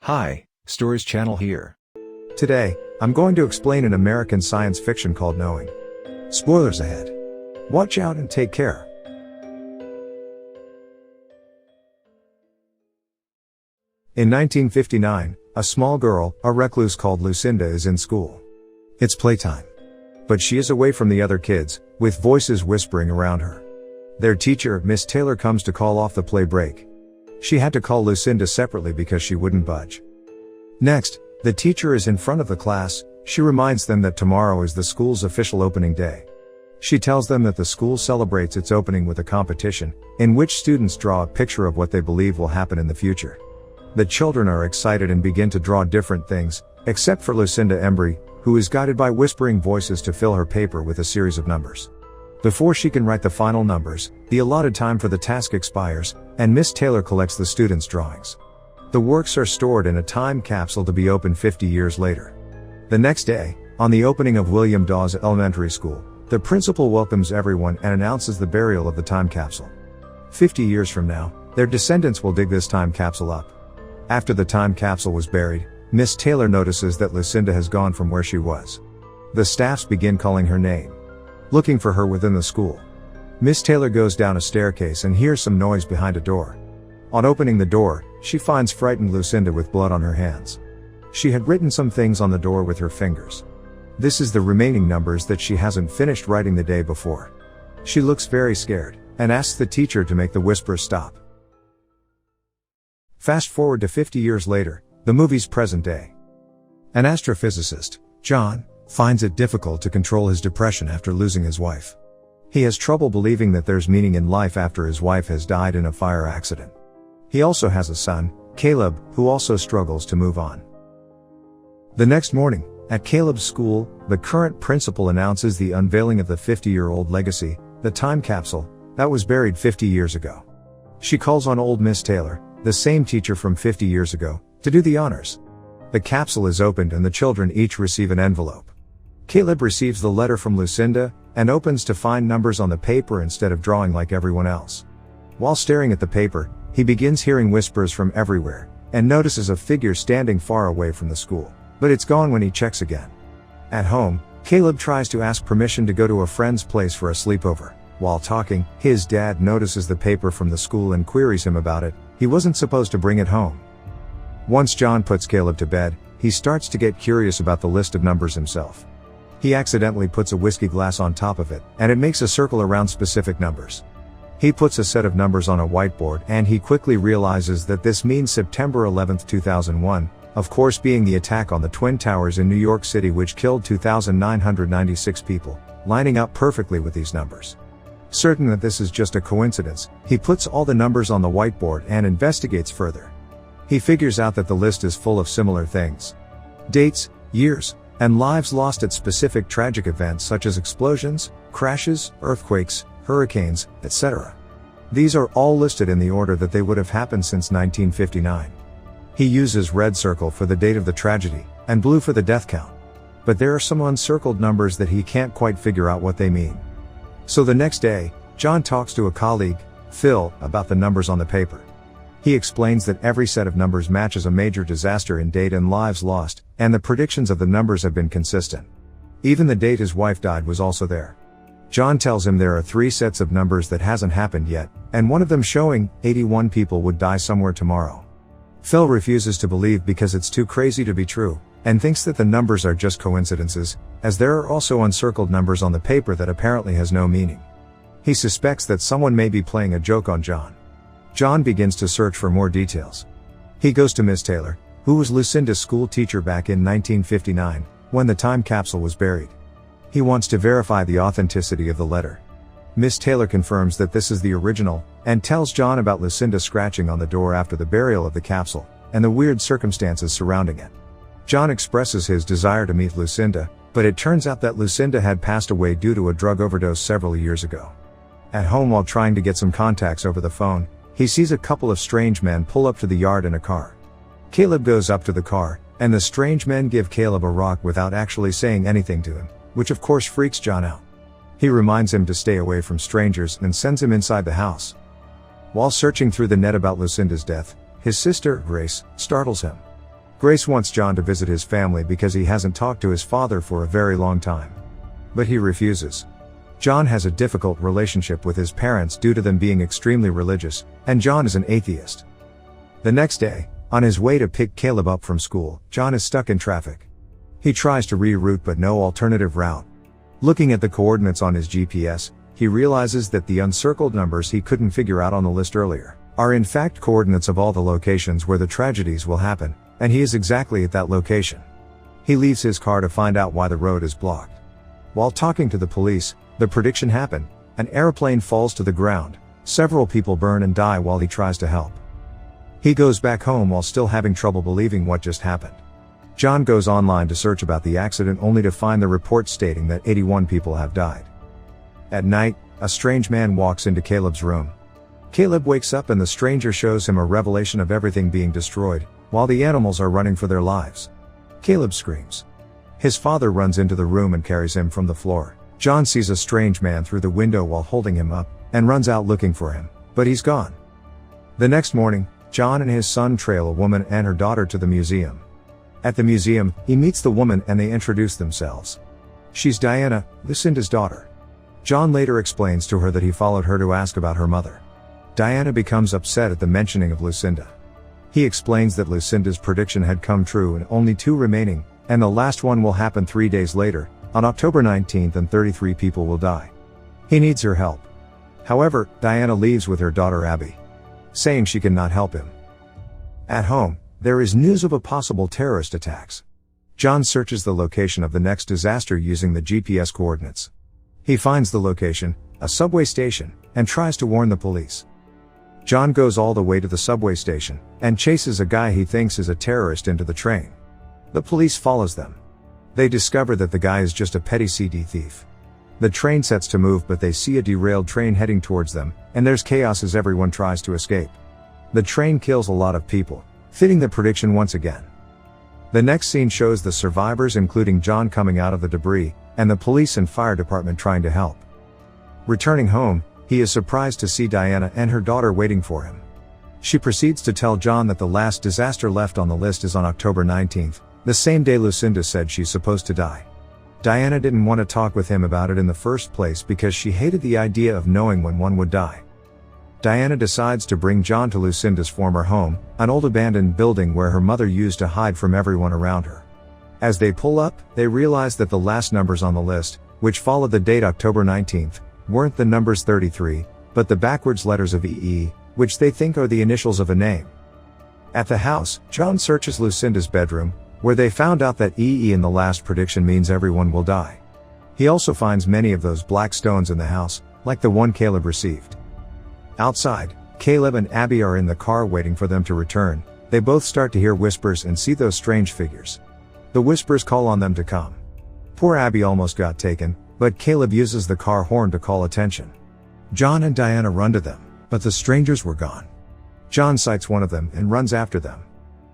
Hi, Stories Channel here. Today, I'm going to explain an American science fiction called Knowing. Spoilers ahead. Watch out and take care. In 1959, a small girl, a recluse called Lucinda, is in school. It's playtime. But she is away from the other kids, with voices whispering around her. Their teacher, Miss Taylor, comes to call off the play break. She had to call Lucinda separately because she wouldn't budge. Next, the teacher is in front of the class. She reminds them that tomorrow is the school's official opening day. She tells them that the school celebrates its opening with a competition, in which students draw a picture of what they believe will happen in the future. The children are excited and begin to draw different things, except for Lucinda Embry, who is guided by whispering voices to fill her paper with a series of numbers. Before she can write the final numbers, the allotted time for the task expires, and Miss Taylor collects the students' drawings. The works are stored in a time capsule to be opened 50 years later. The next day, on the opening of William Dawes Elementary School, the principal welcomes everyone and announces the burial of the time capsule. 50 years from now, their descendants will dig this time capsule up. After the time capsule was buried, Miss Taylor notices that Lucinda has gone from where she was. The staffs begin calling her name, looking for her within the school. Miss Taylor goes down a staircase and hears some noise behind a door. On opening the door, she finds frightened Lucinda with blood on her hands. She had written some things on the door with her fingers. This is the remaining numbers that she hasn't finished writing the day before. She looks very scared, and asks the teacher to make the whispers stop. Fast forward to 50 years later, the movie's present day. An astrophysicist, John, finds it difficult to control his depression after losing his wife. He has trouble believing that there's meaning in life after his wife has died in a fire accident. He also has a son, Caleb, who also struggles to move on. The next morning, at Caleb's school, the current principal announces the unveiling of the 50-year-old legacy, the time capsule, that was buried 50 years ago. She calls on old Miss Taylor, the same teacher from 50 years ago, to do the honors. The capsule is opened and the children each receive an envelope. Caleb receives the letter from Lucinda, and opens to find numbers on the paper instead of drawing like everyone else. While staring at the paper, he begins hearing whispers from everywhere, and notices a figure standing far away from the school, but it's gone when he checks again. At home, Caleb tries to ask permission to go to a friend's place for a sleepover. While talking, his dad notices the paper from the school and queries him about it. He wasn't supposed to bring it home. Once John puts Caleb to bed, he starts to get curious about the list of numbers himself. He accidentally puts a whiskey glass on top of it, and it makes a circle around specific numbers. He puts a set of numbers on a whiteboard and he quickly realizes that this means September 11, 2001, of course being the attack on the Twin Towers in New York City which killed 2,996 people, lining up perfectly with these numbers. Certain that this is just a coincidence, he puts all the numbers on the whiteboard and investigates further. He figures out that the list is full of similar things. Dates, years, and lives lost at specific tragic events such as explosions, crashes, earthquakes, hurricanes, etc. These are all listed in the order that they would have happened since 1959. He uses red circle for the date of the tragedy, and blue for the death count. But there are some uncircled numbers that he can't quite figure out what they mean. So the next day, John talks to a colleague, Phil, about the numbers on the paper. He explains that every set of numbers matches a major disaster in date and lives lost, and the predictions of the numbers have been consistent. Even the date his wife died was also there. John tells him there are 3 sets of numbers that hasn't happened yet, and one of them showing 81 people would die somewhere tomorrow. Phil refuses to believe because it's too crazy to be true, and thinks that the numbers are just coincidences, as there are also uncircled numbers on the paper that apparently has no meaning. He suspects that someone may be playing a joke on John. John begins to search for more details. He goes to Miss Taylor, who was Lucinda's school teacher back in 1959, when the time capsule was buried. He wants to verify the authenticity of the letter. Miss Taylor confirms that this is the original, and tells John about Lucinda scratching on the door after the burial of the capsule, and the weird circumstances surrounding it. John expresses his desire to meet Lucinda, but it turns out that Lucinda had passed away due to a drug overdose several years ago. At home, while trying to get some contacts over the phone, he sees a couple of strange men pull up to the yard in a car. Caleb goes up to the car, and the strange men give Caleb a rock without actually saying anything to him, which of course freaks John out. He reminds him to stay away from strangers and sends him inside the house. While searching through the net about Lucinda's death, his sister, Grace, startles him. Grace wants John to visit his family because he hasn't talked to his father for a very long time. But he refuses. John has a difficult relationship with his parents due to them being extremely religious, and John is an atheist. The next day, on his way to pick Caleb up from school, John is stuck in traffic. He tries to reroute but no alternative route. Looking at the coordinates on his GPS, he realizes that the uncircled numbers he couldn't figure out on the list earlier are in fact coordinates of all the locations where the tragedies will happen, and he is exactly at that location. He leaves his car to find out why the road is blocked. While talking to the police, the prediction happened: an airplane falls to the ground, several people burn and die while he tries to help. He goes back home while still having trouble believing what just happened. John goes online to search about the accident only to find the report stating that 81 people have died. At night, a strange man walks into Caleb's room. Caleb wakes up and the stranger shows him a revelation of everything being destroyed, while the animals are running for their lives. Caleb screams. His father runs into the room and carries him from the floor. John sees a strange man through the window while holding him up, and runs out looking for him, but he's gone. The next morning, John and his son trail a woman and her daughter to the museum. At the museum, he meets the woman and they introduce themselves. She's Diana, Lucinda's daughter. John later explains to her that he followed her to ask about her mother. Diana becomes upset at the mentioning of Lucinda. He explains that Lucinda's prediction had come true and only 2 remaining, and the last one will happen 3 days later, on October 19th, and 33 people will die. He needs her help. However, Diana leaves with her daughter Abby, saying she cannot help him. At home, there is news of a possible terrorist attacks. John searches the location of the next disaster using the GPS coordinates. He finds the location, a subway station, and tries to warn the police. John goes all the way to the subway station, and chases a guy he thinks is a terrorist into the train. The police follows them. They discover that the guy is just a petty CD thief. The train sets to move but they see a derailed train heading towards them, and there's chaos as everyone tries to escape. The train kills a lot of people, fitting the prediction once again. The next scene shows the survivors including John coming out of the debris, and the police and fire department trying to help. Returning home, he is surprised to see Diana and her daughter waiting for him. She proceeds to tell John that the last disaster left on the list is on October 19th, the same day Lucinda said she's supposed to die. Diana didn't want to talk with him about it in the first place because she hated the idea of knowing when one would die. Diana decides to bring John to Lucinda's former home, an old abandoned building where her mother used to hide from everyone around her. As they pull up, they realize that the last numbers on the list, which followed the date October 19th, weren't the numbers 33, but the backwards letters of EE, which they think are the initials of a name. At the house, John searches Lucinda's bedroom, where they found out that EE in the last prediction means everyone will die. He also finds many of those black stones in the house, like the one Caleb received. Outside, Caleb and Abby are in the car waiting for them to return. They both start to hear whispers and see those strange figures. The whispers call on them to come. Poor Abby almost got taken, but Caleb uses the car horn to call attention. John and Diana run to them, but the strangers were gone. John sights one of them and runs after them.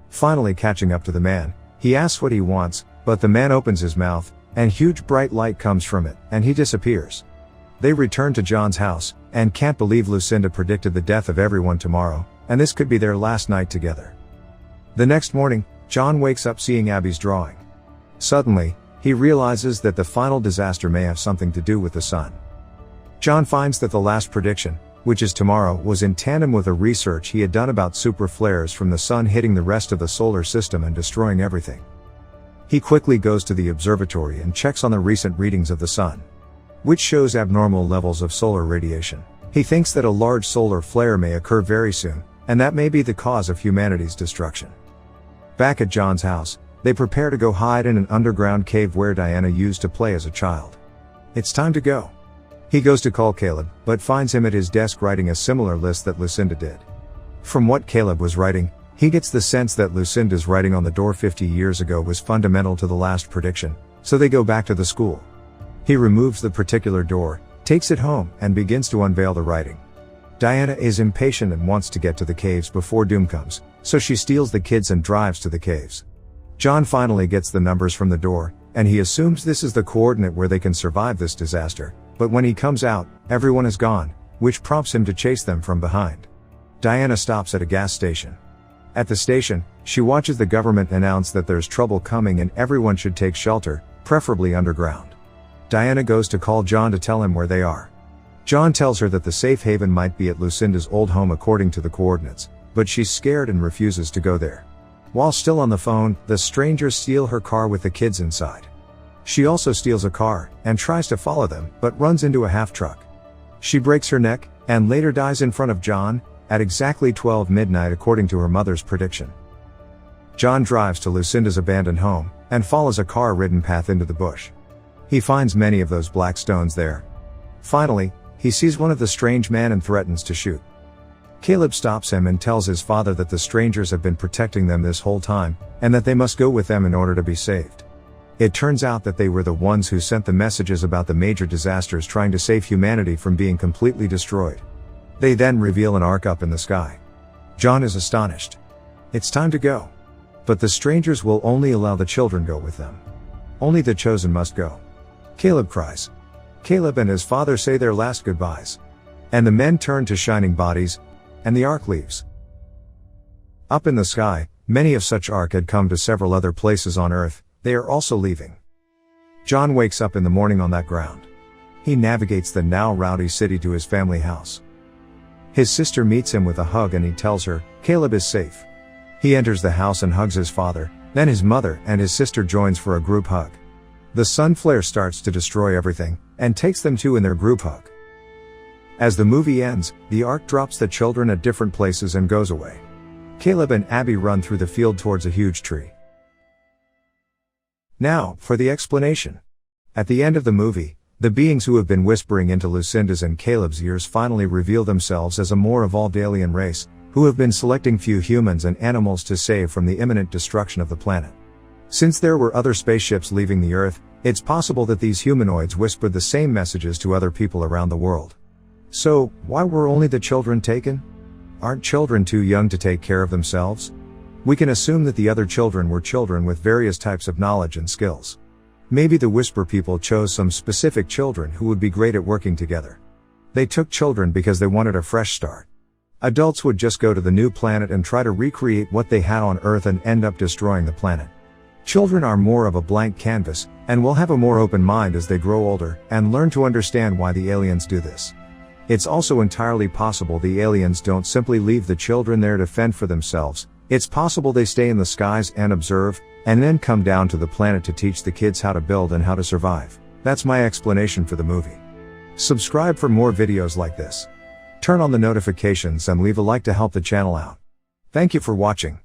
Finally catching up to the man, he asks what he wants, but the man opens his mouth, and huge bright light comes from it, and he disappears. They return to John's house, and can't believe Lucinda predicted the death of everyone tomorrow, and this could be their last night together. The next morning, John wakes up seeing Abby's drawing. Suddenly, he realizes that the final disaster may have something to do with the sun. John finds that the last prediction, which is tomorrow, was in tandem with a research he had done about super flares from the sun hitting the rest of the solar system and destroying everything. He quickly goes to the observatory and checks on the recent readings of the sun, which shows abnormal levels of solar radiation. He thinks that a large solar flare may occur very soon, and that may be the cause of humanity's destruction. Back at John's house, they prepare to go hide in an underground cave where Diana used to play as a child. It's time to go. He goes to call Caleb, but finds him at his desk writing a similar list that Lucinda did. From what Caleb was writing, he gets the sense that Lucinda's writing on the door 50 years ago was fundamental to the last prediction, so they go back to the school. He removes the particular door, takes it home, and begins to unveil the writing. Diana is impatient and wants to get to the caves before doom comes, so she steals the kids and drives to the caves. John finally gets the numbers from the door, and he assumes this is the coordinate where they can survive this disaster, but when he comes out, everyone is gone, which prompts him to chase them from behind. Diana stops at a gas station. At the station, she watches the government announce that there's trouble coming and everyone should take shelter, preferably underground. Diana goes to call John to tell him where they are. John tells her that the safe haven might be at Lucinda's old home according to the coordinates, but she's scared and refuses to go there. While still on the phone, the strangers steal her car with the kids inside. She also steals a car, and tries to follow them, but runs into a half-truck. She breaks her neck, and later dies in front of John, at exactly 12 midnight according to her mother's prediction. John drives to Lucinda's abandoned home, and follows a car-ridden path into the bush. He finds many of those black stones there. Finally, he sees one of the strange men and threatens to shoot. Caleb stops him and tells his father that the strangers have been protecting them this whole time, and that they must go with them in order to be saved. It turns out that they were the ones who sent the messages about the major disasters trying to save humanity from being completely destroyed. They then reveal an ark up in the sky. John is astonished. It's time to go. But the strangers will only allow the children go with them. Only the chosen must go. Caleb cries. Caleb and his father say their last goodbyes. And the men turn to shining bodies, and the ark leaves. Up in the sky, many of such ark had come to several other places on earth, they are also leaving. John wakes up in the morning on that ground. He navigates the now rowdy city to his family house. His sister meets him with a hug and he tells her, Caleb is safe. He enters the house and hugs his father, then his mother and his sister joins for a group hug. The sun flare starts to destroy everything, and takes them too in their group hug. As the movie ends, the ark drops the children at different places and goes away. Caleb and Abby run through the field towards a huge tree. Now, for the explanation. At the end of the movie, the beings who have been whispering into Lucinda's and Caleb's ears finally reveal themselves as a more evolved alien race, who have been selecting few humans and animals to save from the imminent destruction of the planet. Since there were other spaceships leaving the Earth, it's possible that these humanoids whispered the same messages to other people around the world. So, why were only the children taken? Aren't children too young to take care of themselves? We can assume that the other children were children with various types of knowledge and skills. Maybe the Whisper people chose some specific children who would be great at working together. They took children because they wanted a fresh start. Adults would just go to the new planet and try to recreate what they had on Earth and end up destroying the planet. Children are more of a blank canvas, and will have a more open mind as they grow older, and learn to understand why the aliens do this. It's also entirely possible the aliens don't simply leave the children there to fend for themselves. It's possible they stay in the skies and observe, and then come down to the planet to teach the kids how to build and how to survive. That's my explanation for the movie. Subscribe for more videos like this. Turn on the notifications and leave a like to help the channel out. Thank you for watching.